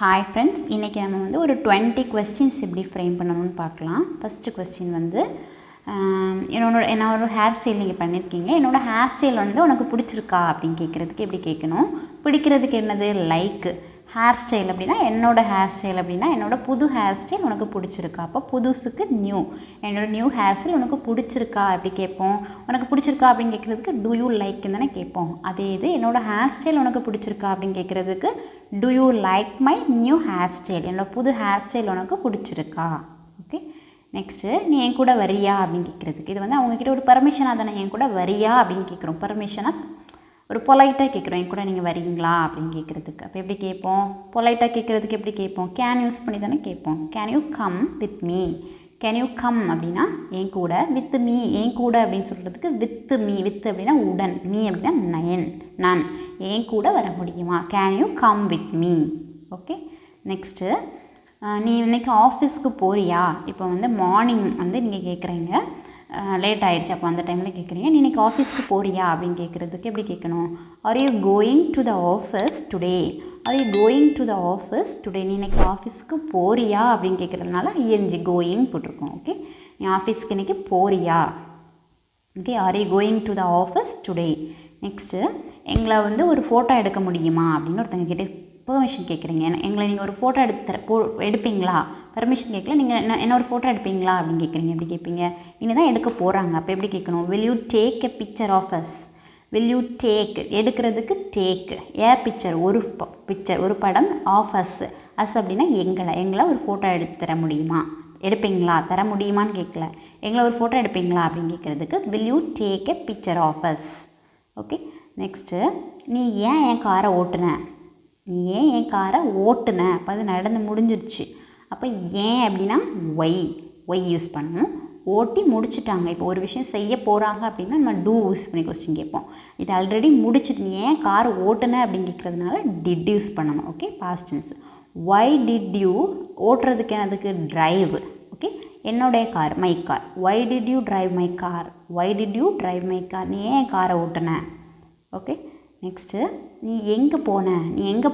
Hi friends, இன்றைக்கி நம்ம வந்து ஒரு 20 கொஸ்டின்ஸ் எப்படி ஃப்ரேம் பண்ணணும்னு பார்க்கலாம். ஃபஸ்ட்டு கொஸ்டின் வந்து என்னோட ஹேர் ஸ்டைல் நீங்கள் பண்ணியிருக்கீங்க. என்னோடய ஹேர் ஸ்டைல் வந்து உனக்கு பிடிச்சிருக்கா அப்படின்னு கேட்குறதுக்கு எப்படி கேட்கணும். பிடிக்கிறதுக்கு என்னது லைக்கு. ஹேர் ஸ்டைல் அப்படின்னா என்னோடய ஹேர் ஸ்டைல் அப்படின்னா என்னோடய புது ஹேர் ஸ்டைல் உனக்கு பிடிச்சிருக்கா. அப்போ புதுசுக்கு நியூ. என்னோடய நியூ ஹேர் ஸ்டைல் உனக்கு பிடிச்சிருக்கா அப்படி கேட்போம். உனக்கு பிடிச்சிருக்கா அப்படின்னு கேட்குறதுக்கு டூ யூ லைக்குன்னு தானே கேட்போம். அதே இது என்னோடய ஹேர் ஸ்டைல் உனக்கு பிடிச்சிருக்கா அப்படின்னு கேட்குறதுக்கு do you like my new hair style. என்னோடய புது ஹேர் ஸ்டைல் உனக்கு பிடிச்சிருக்கா. ஓகே, நெக்ஸ்ட்டு நீ என் கூட வரியா அப்படின்னு கேட்குறதுக்கு இது வந்து அவங்கக்கிட்ட ஒரு பர்மிஷனாக தானே என் கூட வரியா அப்படின்னு கேட்குறோம். பர்மிஷனாக ஒரு பொலைட்டாக கேட்குறோம், என் கூட நீங்கள் வரீங்களா அப்படின்னு கேட்குறதுக்கு. அப்போ எப்படி கேட்போம்? பொலைட்டாக கேட்குறதுக்கு எப்படி கேட்போம்? கேன் யூஸ் பண்ணி தானே கேட்போம். Can you come with me. Can you come அப்படின்னா என் கூட, வித் மீ என் கூட அப்படின்னு சொல்கிறதுக்கு வித் மீ. வித் அப்படின்னா உடன், மீ அப்படின்னா நான் என் கூட வர முடியுமா. Can you come with me. Okay, next நீ இன்றைக்கி ஆஃபீஸ்க்கு போறியா. இப்போ வந்து மார்னிங் வந்து நீங்கள் கேட்குறீங்க, லேட் ஆகிடுச்சு, அப்போ அந்த டைமில் கேட்குறீங்க நீ இன்றைக்கி ஆஃபீஸ்க்கு போறியா அப்படின்னு கேட்குறதுக்கு எப்படி கேட்கணும்? R you going to the office today. R you going to the office today. நீ இன்றைக்கி ஆஃபீஸ்க்கு போறியா அப்படின்னு கேட்குறதுனால இஎன்ஜி கோயிங் போட்டிருக்கோம். ஓகே, நீ ஆஃபீஸ்க்கு இன்றைக்கி போறியா. Okay, R you going to the office today. Next எங்களை வந்து ஒரு ஃபோட்டோ எடுக்க முடியுமா அப்படின்னு ஒருத்தங்க கிட்டே பெர்மிஷன் கேட்குறீங்க. எங்களை நீங்கள் ஒரு ஃபோட்டோ எடுப்பீங்களா. பர்மிஷன் கேட்கல, நீங்கள் என்ன ஒரு ஃபோட்டோ எடுப்பீங்களா அப்படின்னு கேட்குறீங்க. எப்படி கேட்பீங்க? இனி தான் எடுக்க போகிறாங்க. அப்போ எப்படி கேட்கணும்? Will you take a picture of us. Will you take எடுக்கிறதுக்கு டேக், ஏ பிக்சர் ஒரு படம், ஆஃப் அஸ் அப்படின்னா எங்களை ஒரு ஃபோட்டோ எடுத்து தர முடியுமா. எடுப்பீங்களா, தர முடியுமான்னு கேட்கல, எங்களை ஒரு ஃபோட்டோ எடுப்பீங்களா அப்படின்னு கேட்குறதுக்கு will you take a picture of us. Okay, next நீ ஏன் என் காரை ஓட்டுன. நீ ஏன் என் காரை ஓட்டுன. அப்போ அது நடந்து முடிஞ்சிருச்சு. அப்போ ஏன் அப்படின்னா ஒய் யூஸ் பண்ணணும். ஓட்டி முடிச்சுட்டாங்க. இப்போ ஒரு விஷயம் செய்ய போகிறாங்க அப்படின்னா நம்ம டூ யூஸ் பண்ணி கொஸ்டின் கேட்போம். இது ஆல்ரெடி முடிச்சுட்டு நீ ஏன் கார் ஓட்டுன அப்படின்னு கேட்குறதுனால டிட் யூஸ் பண்ணணும். Okay, past tense. Why did you ஓட்டுறதுக்கு என்னதுக்கு டிரைவ். ஓகே, என்னுடைய car, my car. Why did you drive my car. Why did you drive my car. நீ ஏன் காரை ஓட்டுன. ஓகே, நெக்ஸ்ட்டு நீ எங்கே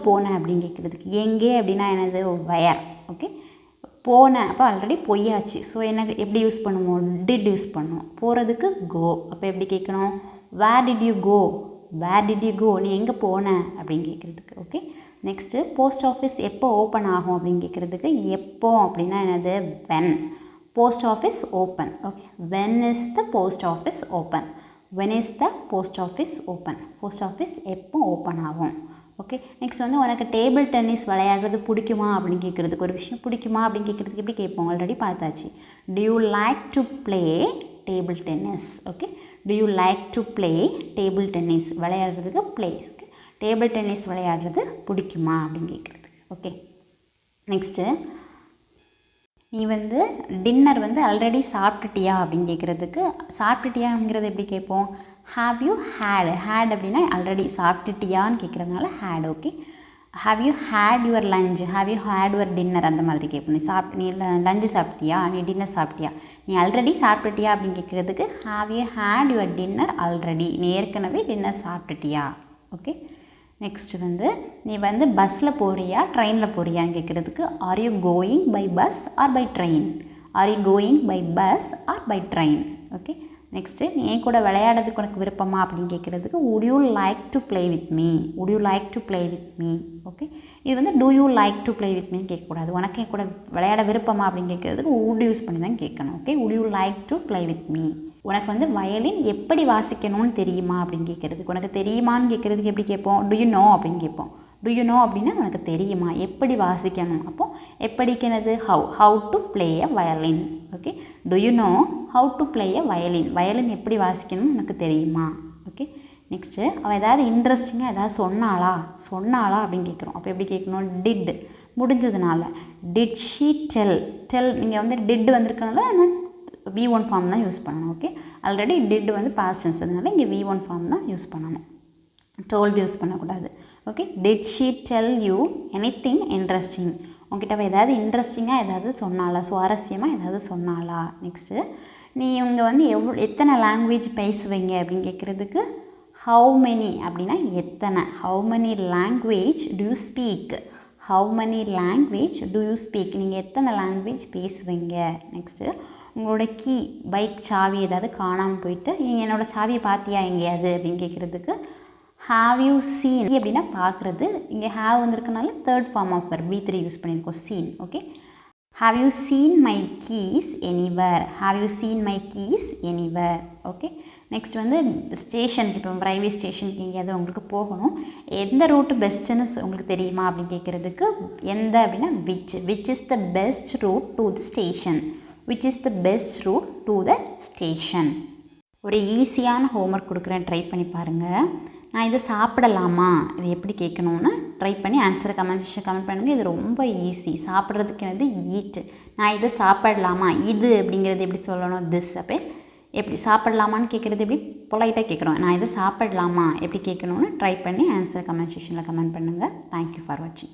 போன அப்படின்னு கேட்குறதுக்கு எங்கே அப்படின்னா என்னது வயர். ஓகே, போன அப்போ ஆல்ரெடி பொய்யாச்சு. ஸோ எனக்கு எப்படி யூஸ் பண்ணுவோம்? டிட் யூஸ் பண்ணுவோம். போகிறதுக்கு கோ. அப்போ எப்படி கேட்கணும்? Where did you go. Where did you go. நீ எங்கே போன அப்படின்னு கேட்குறதுக்கு. ஓகே, நெக்ஸ்ட்டு போஸ்ட் ஆஃபீஸ் எப்போ ஓப்பன் ஆகும் அப்படின்னு கேட்குறதுக்கு எப்போ அப்படின்னா என்னது when. Post office open. Okay, when is the post office open. When is the post office open. Post office எப்போ ஓப்பன் ஆகும். ஓகே, நெக்ஸ்ட் வந்து உனக்கு டேபிள் டென்னிஸ் விளையாடுறது பிடிக்குமா அப்படின்னு கேட்குறதுக்கு ஒரு விஷயம் பிடிக்குமா அப்படின்னு கேட்குறதுக்கு எப்படி கேட்போம்? ஆல்ரெடி பார்த்தாச்சு. To you like to play table tennis. Okay, do you like to play table tennis. விளையாடுறதுக்கு ப்ளே. ஓகே, டேபிள் டென்னிஸ் விளையாடுறது பிடிக்குமா அப்படின்னு கேட்குறதுக்கு. ஓகே, நெக்ஸ்ட்டு நீ வந்து டின்னர் வந்து ஆல்ரெடி சாப்பிட்டுட்டியா அப்படின்னு கேட்குறதுக்கு சாப்பிட்டுட்டியாங்கிறது எப்படி கேட்போம்? ஹாவ் யூ ஹேட் அப்படின்னா ஆல்ரெடி சாப்பிட்டுட்டியான்னு கேட்குறதுனால had. Okay, have you had your lunch. Have you had your dinner அந்த மாதிரி கேட்போம். நீ லஞ்சு சாப்பிட்டியா, நீ டின்னர் சாப்பிட்டியா. நீ ஆல்ரெடி சாப்பிட்டுட்டியா அப்படின்னு கேட்குறதுக்கு have you had your dinner already. நீ ஏற்கனவே டின்னர் சாப்பிட்டுட்டியா. ஓகே, நெக்ஸ்ட்டு வந்து நீ வந்து பஸ்ஸில் போறியா ட்ரெயினில் போறியான்னு கேட்குறதுக்கு are you going by bus or by train. Are you going by bus or by train. Okay, next நீ என் கூட விளையாடுறதுக்கு உனக்கு விருப்பமா அப்படின்னு கேட்குறதுக்கு would you like to play with me. would you like to play with me. Okay, இது வந்து do you like to play with me கேட்கக்கூடாது. உனக்கு என் கூட விளையாட விருப்பமா அப்படின்னு கேட்குறதுக்கு would யூஸ் பண்ணி தான் கேட்கணும். Okay, would you like to play with me. உனக்கு வந்து வயலின் எப்படி வாசிக்கணும்னு தெரியுமா அப்படின்னு கேட்குறதுக்கு உனக்கு தெரியுமான்னு கேட்குறதுக்கு எப்படி கேட்போம்? டு யூ நோ அப்படின்னு கேட்போம். டு யூ நோ அப்படின்னா உனக்கு தெரியுமா, எப்படி வாசிக்கணும். அப்போது எப்படிக்கிறது how to play a violin. Okay, do you know how to play a violin. Violin எப்படி வாசிக்கணும்னு உனக்கு தெரியுமா. ஓகே, நெக்ஸ்ட்டு அவள் ஏதாவது இன்ட்ரெஸ்டிங்காக ஏதாவது சொன்னாளா அப்படின்னு கேட்குறோம். அப்போ எப்படி கேட்கணும்? டிட் முடிஞ்சதுனால டிட் ஷீ டெல் நீங்கள் வந்து டிட் வந்திருக்கனால V1 ஃபார்ம் தான் யூஸ் பண்ணணும். ஓகே, ஆல்ரெடி டிட் வந்து பாஸ்ட் டென்ஸ், அதனால இங்கே V1 ஃபார்ம் தான் யூஸ் பண்ணணும். டோல்டு யூஸ் பண்ணக்கூடாது. Okay, did she tell you anything interesting. உங்ககிட்ட ஏதாவது இன்ட்ரெஸ்டிங்காக ஏதாவது சொன்னாலா, சுவாரஸ்யமாக ஏதாவது சொன்னாலா. நெக்ஸ்ட்டு நீ இவங்க வந்து எத்தனை லாங்குவேஜ் பேசுவீங்க அப்படின்னு கேட்குறதுக்கு ஹவு மெனி அப்படின்னா எத்தனை. How many language to you speak. How many language do you speak? நீங்கள் எத்தனை லாங்குவேஜ் பேசுவீங்க? நெக்ஸ்ட்டு உங்களோட கீ பைக் சாவி ஏதாவது காணாமல் போயிட்டு நீங்கள் என்னோடய சாவியை பார்த்தியா எங்கேயாவது அப்படின்னு கேட்குறதுக்கு ஹாவ் யூ சீன் அப்படின்னா பார்க்குறது. இங்கே ஹாவ் வந்திருக்கனால third form of verb V3 use பண்ணியிருக்கோம், seen. Okay, have you seen my keys anywhere? Have you seen my keys anywhere? Okay, next வந்து ஸ்டேஷனுக்கு, இப்போ ரயில்வே ஸ்டேஷனுக்கு எங்கேயாவது உங்களுக்கு போகணும், எந்த ரூட்டு பெஸ்ட்டுன்னு உங்களுக்கு தெரியுமா அப்படின்னு கேட்குறதுக்கு எந்த அப்படின்னா which is the best route to the station? Which is the best route to the station? ஒரு ஈஸியான ஹோம்ஒர்க் கொடுக்குறேன், ட்ரை பண்ணி பாருங்கள். நான் இதை சாப்பிடலாமா, இது எப்படி கேட்கணுன்னு ட்ரை பண்ணி ஆன்சரை கமெண்ட் பண்ணுங்கள். இது ரொம்ப ஈஸி. சாப்பிட்றதுக்கு என்னது ஈட்டு. நான் இதை சாப்பிடலாமா, இது அப்படிங்கிறது எப்படி சொல்லணும், திஸ். அப்போ எப்படி சாப்பிடலாமான்னு கேட்குறது எப்படி பொலைட்டாக கேட்குறோம். நான் இதை சாப்பிடலாமா எப்படி கேட்கணுன்னு ட்ரை பண்ணி ஆன்சர் கமெண்ட் செக்ஷனில் கமெண்ட் பண்ணுங்கள். தேங்க்யூ ஃபார் வாட்சிங்.